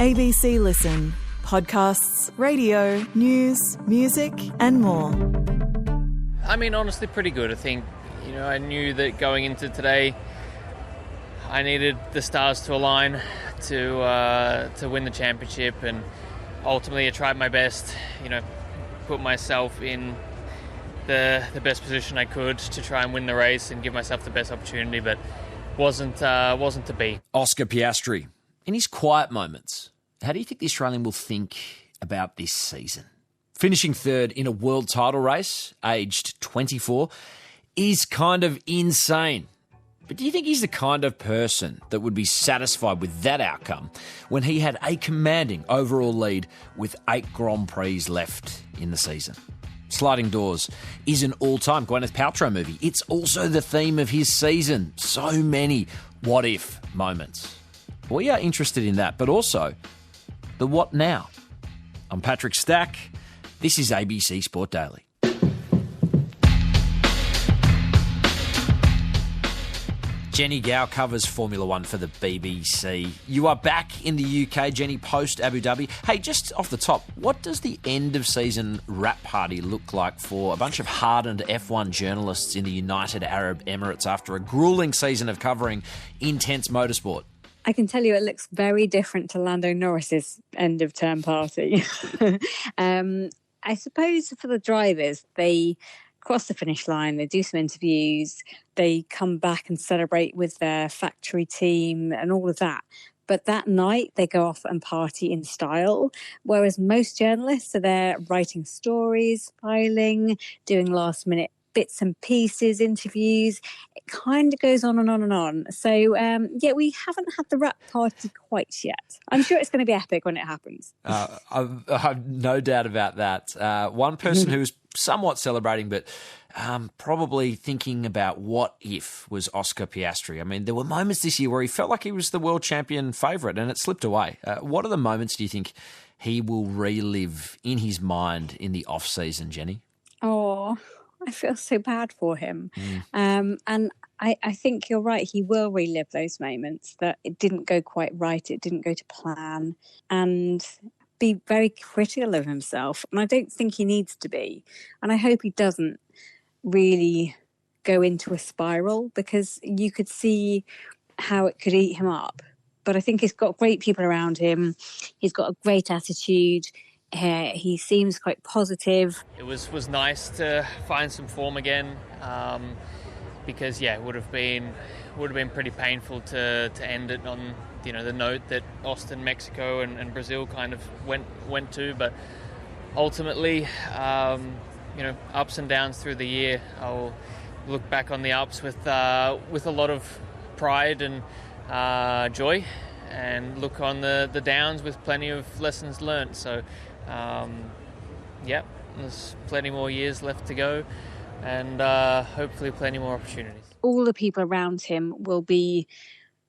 ABC Listen. Podcasts, radio, news, music and more. I mean, honestly, pretty good. I think, I knew that going into today, I needed the stars to align to win the championship, and ultimately I tried my best, put myself in the best position I could to try and win the race and give myself the best opportunity, but wasn't to be. Oscar Piastri, in his quiet moments, how do you think the Australian will think about this season? Finishing third in a world title race, aged 24, is kind of insane. But do you think he's the kind of person that would be satisfied with that outcome when he had a commanding overall lead with 8 Grand Prix left in the season? Sliding Doors is an all-time Gwyneth Paltrow movie. It's also the theme of his season. So many what-if moments. We are interested in that, but also the what now. I'm Patrick Stack. This is ABC Sport Daily. Jennie Gow covers Formula One for the BBC. You are back in the UK, Jennie, post Abu Dhabi. Hey, just off the top, what does the end of season wrap party look like for a bunch of hardened F1 journalists in the United Arab Emirates after a gruelling season of covering intense motorsport? I can tell you it looks very different to Lando Norris's end of term party. I suppose for the drivers, they cross the finish line, they do some interviews, they come back and celebrate with their factory team and all of that. But that night, they go off and party in style, whereas most journalists are there writing stories, filing, doing last-minute bits and pieces, interviews. It kind of goes on and on and on. So, we haven't had the wrap party quite yet. I'm sure it's going to be epic when it happens. I've no doubt about that. One person who was somewhat celebrating, but probably thinking about what if was Oscar Piastri. I mean, there were moments this year where he felt like he was the world champion favourite and it slipped away. What are the moments do you think he will relive in his mind in the off-season, Jennie? Oh, I feel so bad for him. And I think you're right. He will relive those moments that it didn't go quite right. It didn't go to plan, and be very critical of himself. And I don't think he needs to be. And I hope he doesn't really go into a spiral, because you could see how it could eat him up. But I think he's got great people around him. He's got a great attitude. He seems quite positive. It was nice to find some form again, because it would have been pretty painful to end it on the note that Austin, Mexico, and Brazil kind of went to. But ultimately, ups and downs through the year. I'll look back on the ups with a lot of pride and joy, and look on the downs with plenty of lessons learned. So. There's plenty more years left to go, and hopefully plenty more opportunities. All the people around him will be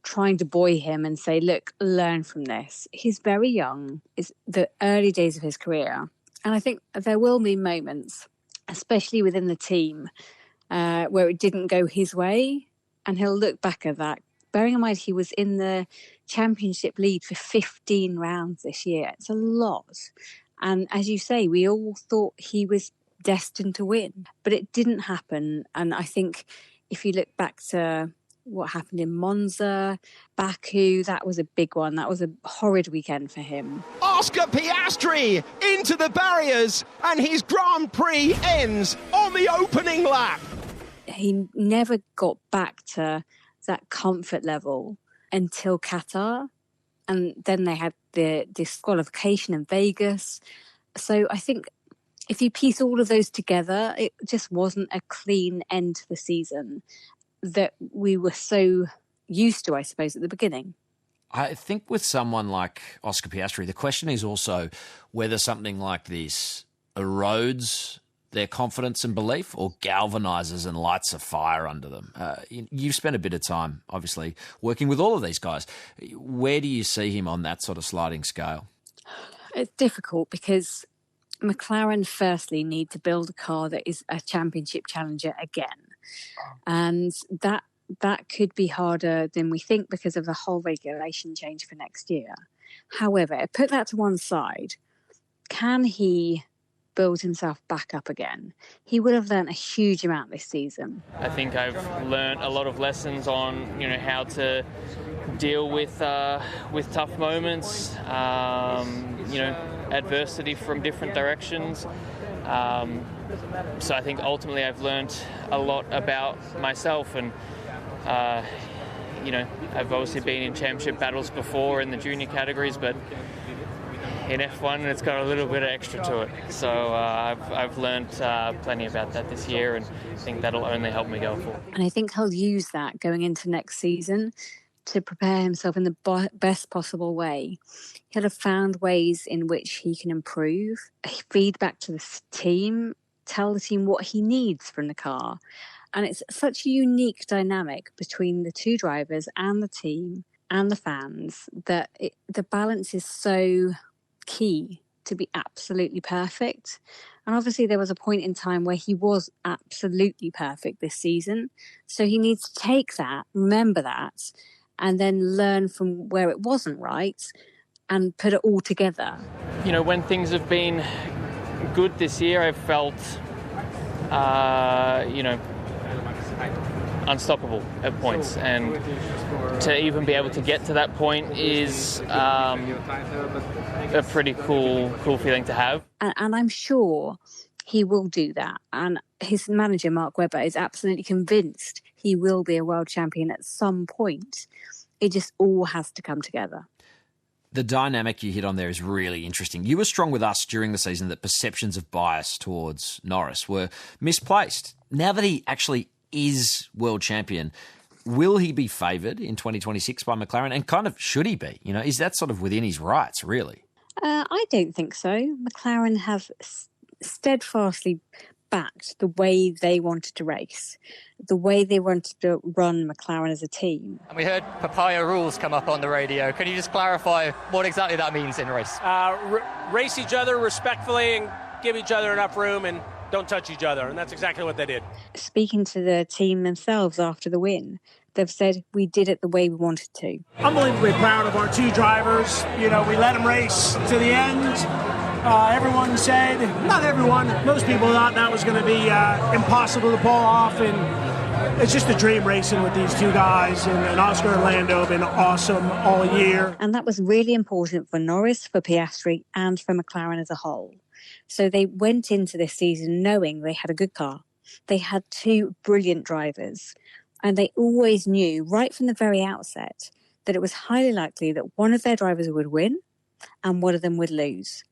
trying to buoy him and say, look, learn from this. He's very young. It's the early days of his career. And I think there will be moments, especially within the team, where it didn't go his way, and he'll look back at that. Bearing in mind he was in the championship lead for 15 rounds this year. It's a lot. And as you say, we all thought he was destined to win, but it didn't happen. And I think if you look back to what happened in Monza, Baku, that was a big one. That was a horrid weekend for him. Oscar Piastri into the barriers, and his Grand Prix ends on the opening lap. He never got back to that comfort level until Qatar. And then they had the disqualification in Vegas. So I think if you piece all of those together, it just wasn't a clean end to the season that we were so used to, I suppose, at the beginning. I think with someone like Oscar Piastri, the question is also whether something like this erodes their confidence and belief or galvanises and lights a fire under them. You've spent a bit of time, obviously, working with all of these guys. Where do you see him on that sort of sliding scale? It's difficult because McLaren firstly need to build a car that is a championship challenger again. And that could be harder than we think because of the whole regulation change for next year. However, put that to one side. Can he build himself back up again? He would have learned a huge amount this season. I think I've learned a lot of lessons on, how to deal with tough moments, adversity from different directions. So I think ultimately I've learned a lot about myself, and I've obviously been in championship battles before in the junior categories, but in F1 it's got a little bit of extra to it. So I've learned plenty about that this year, and I think that'll only help me go forward. And I think he'll use that going into next season to prepare himself in the best possible way. He'll have found ways in which he can improve, feedback to the team, tell the team what he needs from the car. And it's such a unique dynamic between the two drivers and the team and the fans that the balance is so key to be absolutely perfect. And obviously there was a point in time where he was absolutely perfect this season. So he needs to take that, remember that, and then learn from where it wasn't right and put it all together. When things have been good this year, I've felt, unstoppable at points, and to even be able to get to that point is a pretty cool feeling to have. And I'm sure he will do that. And his manager, Mark Webber, is absolutely convinced he will be a world champion at some point. It just all has to come together. The dynamic you hit on there is really interesting. You were strong with us during the season that perceptions of bias towards Norris were misplaced. Now that he actually is world champion, will he be favoured in 2026 by McLaren? And kind of should he be? Is that sort of within his rights, really? I don't think so. McLaren have steadfastly backed the way they wanted to race, the way they wanted to run McLaren as a team. And we heard papaya rules come up on the radio. Can you just clarify what exactly that means in race? Race each other respectfully and give each other enough room and don't touch each other. And that's exactly what they did. Speaking to the team themselves after the win, they've said, we did it the way we wanted to. Unbelievably proud of our two drivers. We let them race to the end. Everyone said, not everyone, most people thought that was going to be impossible to pull off, and it's just a dream racing with these two guys, and Oscar and Lando have been awesome all year. And that was really important for Norris, for Piastri, and for McLaren as a whole. So they went into this season knowing they had a good car. They had two brilliant drivers, and they always knew right from the very outset that it was highly likely that one of their drivers would win and one of them would lose.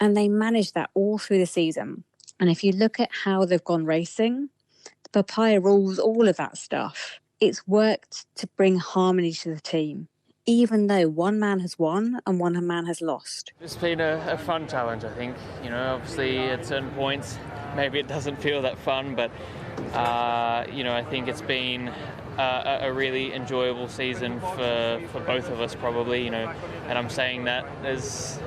And they managed that all through the season. And if you look at how they've gone racing, the papaya rules, all of that stuff, it's worked to bring harmony to the team, even though one man has won and one man has lost. It's been a fun challenge, I think. Obviously at certain points, maybe it doesn't feel that fun, but, I think it's been a really enjoyable season for both of us, probably, and I'm saying that as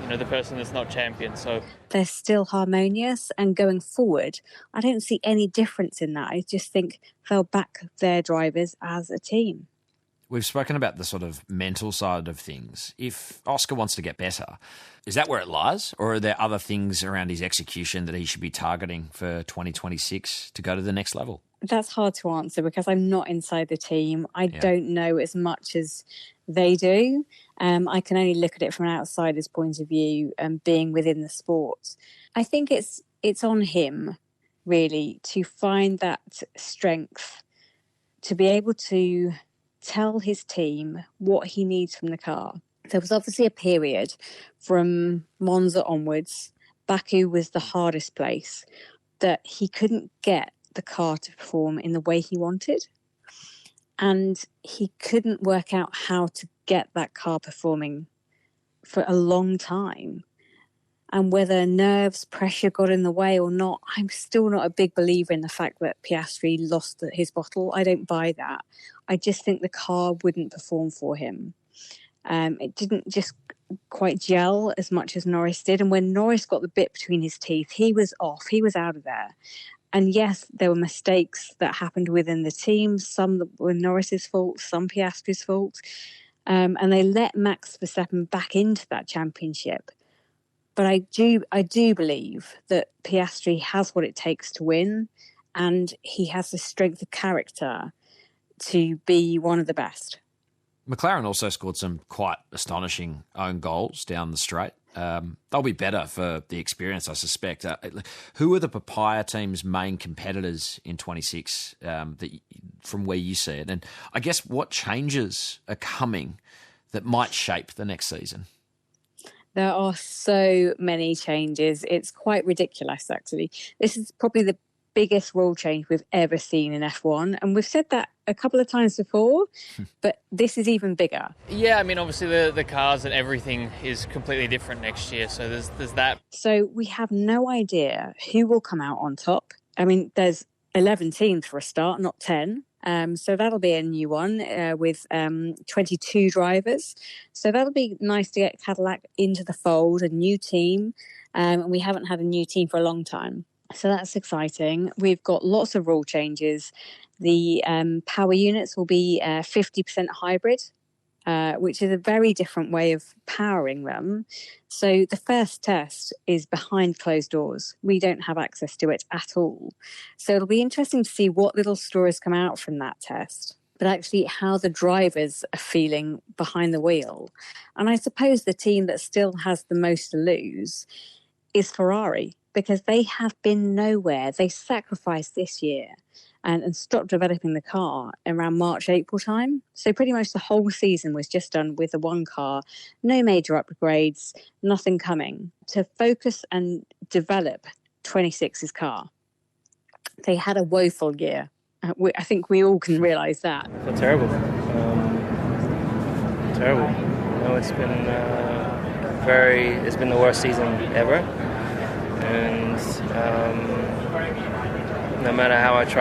the person that's not champion. So they're still harmonious, and going forward, I don't see any difference in that. I just think they'll back their drivers as a team. We've spoken about the sort of mental side of things. If Oscar wants to get better, is that where it lies? Or are there other things around his execution that he should be targeting for 2026 to go to the next level? That's hard to answer because I'm not inside the team. I don't know as much as they do. I can only look at it from an outsider's point of view and being within the sport. I think it's on him, really, to find that strength, to be able to tell his team what he needs from the car. There was obviously a period from Monza onwards, Baku was the hardest place, that he couldn't get the car to perform in the way he wanted. And he couldn't work out how to get that car performing for a long time. And whether nerves, pressure got in the way or not, I'm still not a big believer in the fact that Piastri lost his bottle. I don't buy that. I just think the car wouldn't perform for him. It didn't just quite gel as much as Norris did. And when Norris got the bit between his teeth, he was off. He was out of there. And yes, there were mistakes that happened within the team. Some that were Norris's fault, some Piastri's fault. and they let Max Verstappen back into that championship. But I do believe that Piastri has what it takes to win, and he has the strength of character to be one of the best. McLaren also scored some quite astonishing own goals down the straight. They'll be better for the experience, I suspect. Who are the papaya team's main competitors in 26 from where you see it? And I guess what changes are coming that might shape the next season? There are so many changes. It's quite ridiculous, actually. This is probably the biggest rule change we've ever seen in F1. And we've said that a couple of times before, but this is even bigger. Yeah, I mean, obviously the cars and everything is completely different next year. So there's that. So we have no idea who will come out on top. I mean, there's 11 teams for a start, not 10. So that'll be a new one with 22 drivers. So that'll be nice to get Cadillac into the fold, a new team. And we haven't had a new team for a long time. So that's exciting. We've got lots of rule changes. The power units will be 50% hybrid, which is a very different way of powering them. So the first test is behind closed doors. We don't have access to it at all. So it'll be interesting to see what little stories come out from that test, but actually how the drivers are feeling behind the wheel. And I suppose the team that still has the most to lose is Ferrari, because they have been nowhere. They sacrificed this year and stopped developing the car around March, April time. So pretty much the whole season was just done with the one car, no major upgrades, nothing coming to focus and develop 26's car. They had a woeful year. I think we all can realise that. I feel terrible. Terrible. You know, it's been the worst season ever. And no matter how much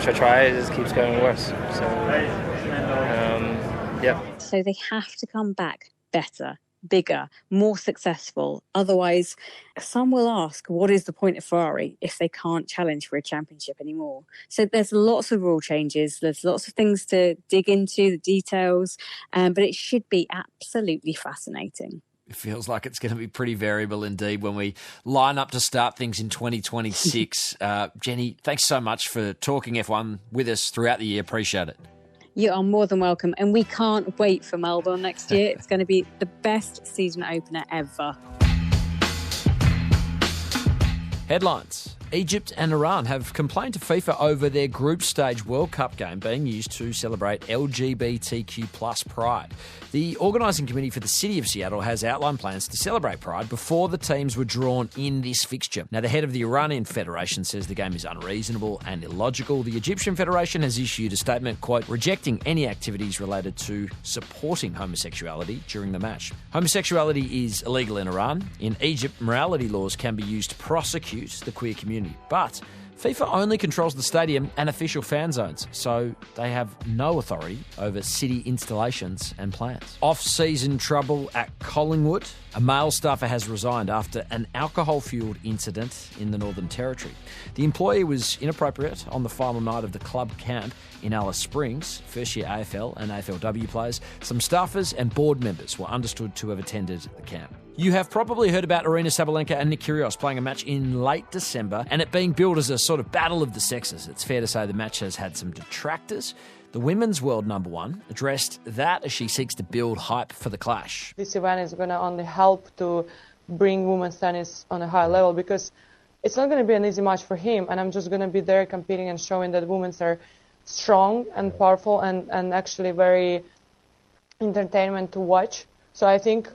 I try, it just keeps going worse. So, yeah. So they have to come back better, bigger, more successful. Otherwise, some will ask, what is the point of Ferrari if they can't challenge for a championship anymore? So there's lots of rule changes. There's lots of things to dig into, the details, but it should be absolutely fascinating. It feels like it's going to be pretty variable indeed when we line up to start things in 2026. Jennie, thanks so much for talking F1 with us throughout the year. Appreciate it. You are more than welcome. And we can't wait for Melbourne next year. It's going to be the best season opener ever. Headlines. Egypt and Iran have complained to FIFA over their group stage World Cup game being used to celebrate LGBTQ plus Pride. The organising committee for the City of Seattle has outlined plans to celebrate Pride before the teams were drawn in this fixture. Now, the head of the Iranian Federation says the game is unreasonable and illogical. The Egyptian Federation has issued a statement, quote, rejecting any activities related to supporting homosexuality during the match. Homosexuality is illegal in Iran. In Egypt, morality laws can be used to prosecute the queer community. But FIFA only controls the stadium and official fan zones, so they have no authority over city installations and plans. Off-season trouble at Collingwood. A male staffer has resigned after an alcohol-fuelled incident in the Northern Territory. The employee was inappropriate on the final night of the club camp in Alice Springs. First-year AFL and AFLW players, some staffers and board members were understood to have attended the camp. You have probably heard about Arina Sabalenka and Nick Kyrgios playing a match in late December and it being billed as a sort of battle of the sexes. It's fair to say the match has had some detractors. The women's world number one addressed that as she seeks to build hype for the clash. This event is going to only help to bring women's tennis on a higher level because it's not going to be an easy match for him, and I'm just going to be there competing and showing that women are strong and powerful and actually very entertainment to watch. So I think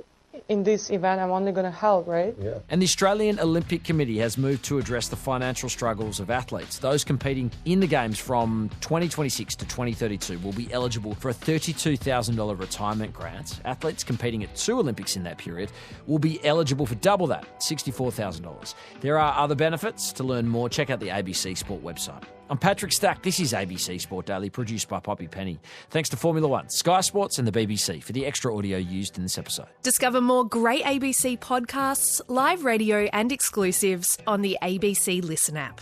in this event, I'm only going to help, right? Yeah. And the Australian Olympic Committee has moved to address the financial struggles of athletes. Those competing in the Games from 2026 to 2032 will be eligible for a $32,000 retirement grant. Athletes competing at 2 Olympics in that period will be eligible for double that, $64,000. There are other benefits. To learn more, check out the ABC Sport website. I'm Patrick Stack. This is ABC Sport Daily, produced by Poppy Penny. Thanks to Formula One, Sky Sports and the BBC for the extra audio used in this episode. Discover more great ABC podcasts, live radio and exclusives on the ABC Listen app.